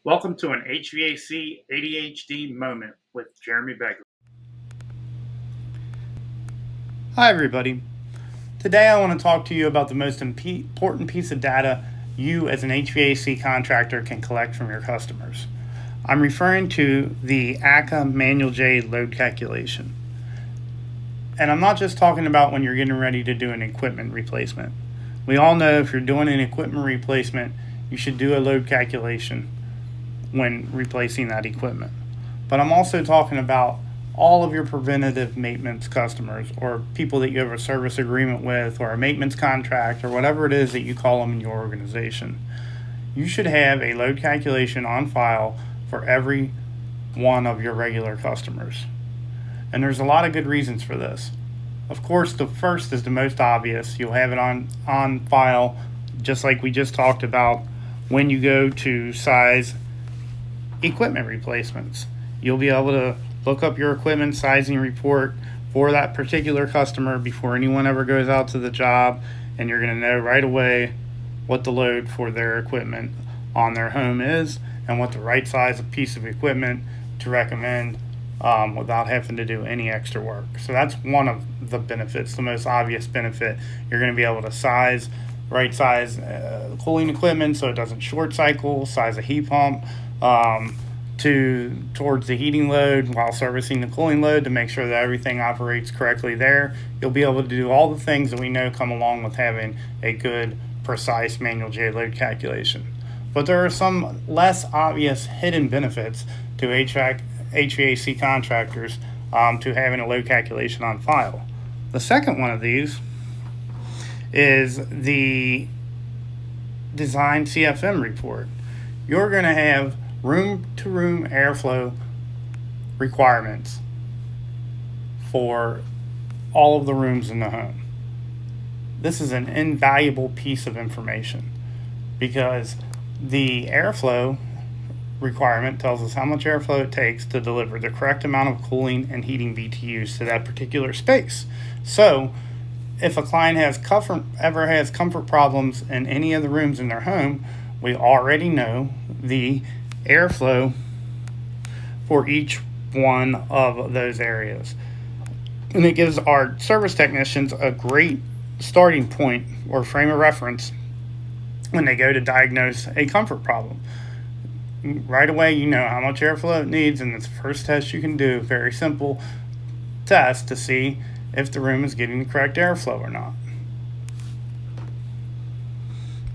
Welcome to an HVAC ADHD moment with Jeremy Begley. Hi, everybody. Today I want to talk to you about the most important piece of data you, as an HVAC contractor, can collect from your customers. I'm referring to the ACCA Manual J load calculation. And I'm not just talking about when you're getting ready to do an equipment replacement. We all know if you're doing an equipment replacement, you should do a load calculation when replacing that equipment. But I'm also talking about all of your preventative maintenance customers, or people that you have a service agreement with, or a maintenance contract, or whatever it is that you call them in your organization. You should have a load calculation on file for every one of your regular customers. And there's a lot of good reasons for this. Of course, the first is the most obvious. You'll have it on file, just like we just talked about, when you go to size equipment replacements. You'll be able to look up your equipment sizing report for that particular customer before anyone ever goes out to the job, and you're going to know right away what the load for their equipment on their home is and what the right size of piece of equipment to recommend without having to do any extra work. So that's one of the benefits, the most obvious benefit. You're going to be able to size right size cooling equipment so it doesn't short cycle, size a heat pump towards the heating load while servicing the cooling load to make sure that everything operates correctly there. You'll be able to do all the things that we know come along with having a good, precise manual J load calculation. But there are some less obvious hidden benefits to HVAC contractors to having a load calculation on file. The second one of these is the design CFM report. You're going to have room to room airflow requirements for all of the rooms in the home. This is an invaluable piece of information because the airflow requirement tells us how much airflow it takes to deliver the correct amount of cooling and heating BTUs to that particular space. So if a client has comfort problems in any of the rooms in their home, we already know the airflow for each one of those areas. And it gives our service technicians a great starting point or frame of reference when they go to diagnose a comfort problem. Right away, you know how much airflow it needs, and it's the first test you can do. Very simple test to see if the room is getting the correct airflow or not.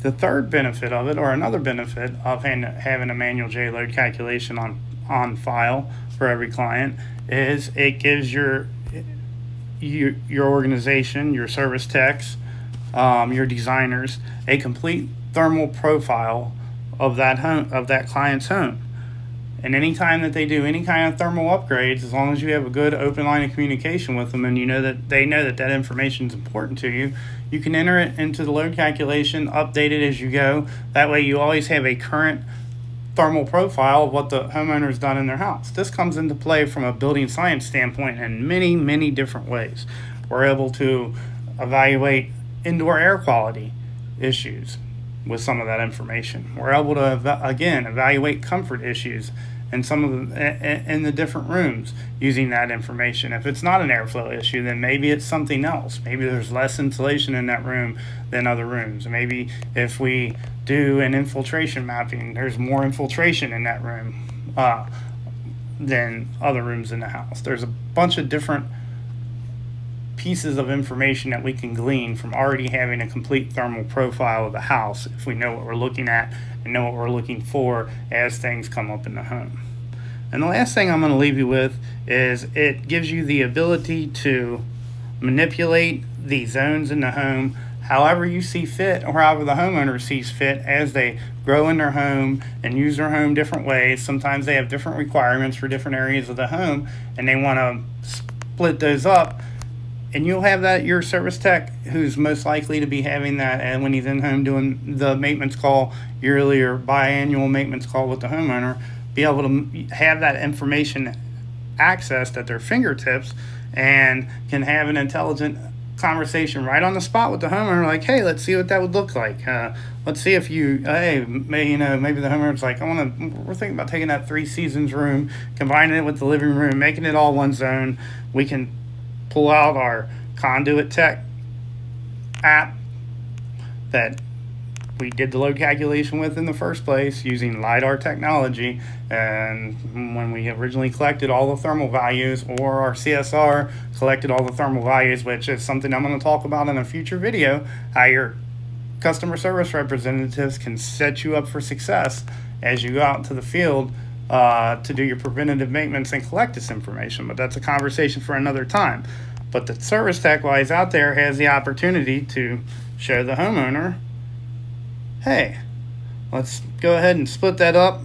The third benefit of it, or another benefit of having a manual J load calculation on file for every client, is it gives your organization, your service techs, your designers, a complete thermal profile of that client's home. And anytime that they do any kind of thermal upgrades, as long as you have a good open line of communication with them and you know that they know that information is important to you, you can enter it into the load calculation, update it as you go. That way you always have a current thermal profile of what the homeowner's done in their house. This comes into play from a building science standpoint in many, many different ways. We're able to evaluate indoor air quality issues with some of that information. We're able to evaluate comfort issues in some of in the different rooms using that information. If it's not an airflow issue, then maybe it's something else. Maybe there's less insulation in that room than other rooms. Maybe if we do an infiltration mapping, there's more infiltration in that room than other rooms in the house. There's a bunch of different pieces of information that we can glean from already having a complete thermal profile of the house if we know what we're looking at and know what we're looking for as things come up in the home. And the last thing I'm going to leave you with is it gives you the ability to manipulate the zones in the home however you see fit, or however the homeowner sees fit as they grow in their home and use their home different ways. Sometimes they have different requirements for different areas of the home and they want to split those up. And you'll have that your service tech, who's most likely to be having that, and when he's in home doing the maintenance call, yearly or biannual maintenance call with the homeowner, be able to have that information accessed at their fingertips and can have an intelligent conversation right on the spot with the homeowner, like, hey, let's see what that would look like. Let's see if maybe the homeowner's like, we're thinking about taking that 3 seasons room, combining it with the living room, making it all one zone. We can pull out our Conduit Tech app that we did the load calculation with in the first place using LiDAR technology. And when we originally collected all the thermal values, or our CSR collected all the thermal values, which is something I'm going to talk about in a future video, how your customer service representatives can set you up for success as you go out into the field to do your preventative maintenance and collect this information. But that's a conversation for another time. But the service tech, while he's out there, has the opportunity to show the homeowner, hey, let's go ahead and split that up.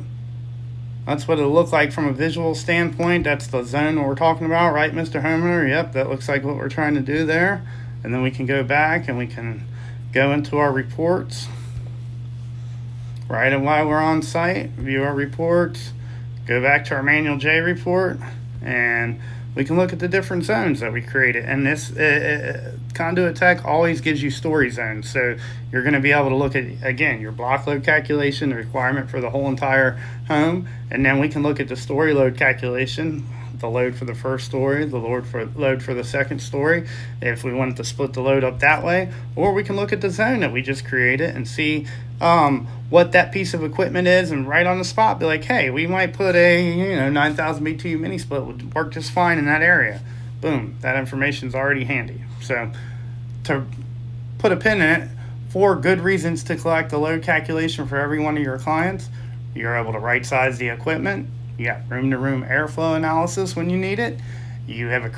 That's what it'll look like from a visual standpoint. That's the zone that we're talking about, right, Mr. Homeowner? Yep, that looks like what we're trying to do there. And then we can go back and we can go into our reports. Right, and while we're on site, view our reports, go back to our manual J report, and we can look at the different zones that we created. And this Conduit Tech always gives you story zones. So you're going to be able to look at, again, your block load calculation, the requirement for the whole entire home. And then we can look at the story load calculation, the load for the first story, the load for the second story, if we wanted to split the load up that way. Or we can look at the zone that we just created and see what that piece of equipment is, and right on the spot be like, hey, we might put a 9,000 BTU mini split would work just fine in that area. Boom, that information's already handy. So to put a pin in it, 4 good reasons to collect the load calculation for every one of your clients. You're able to right size the equipment. You got room-to-room airflow analysis when you need it. You have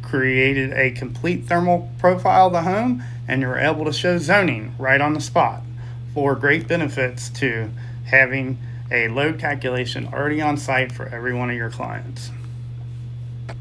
created a complete thermal profile of the home, and you're able to show zoning right on the spot. 4 great benefits to having a load calculation already on site for every one of your clients.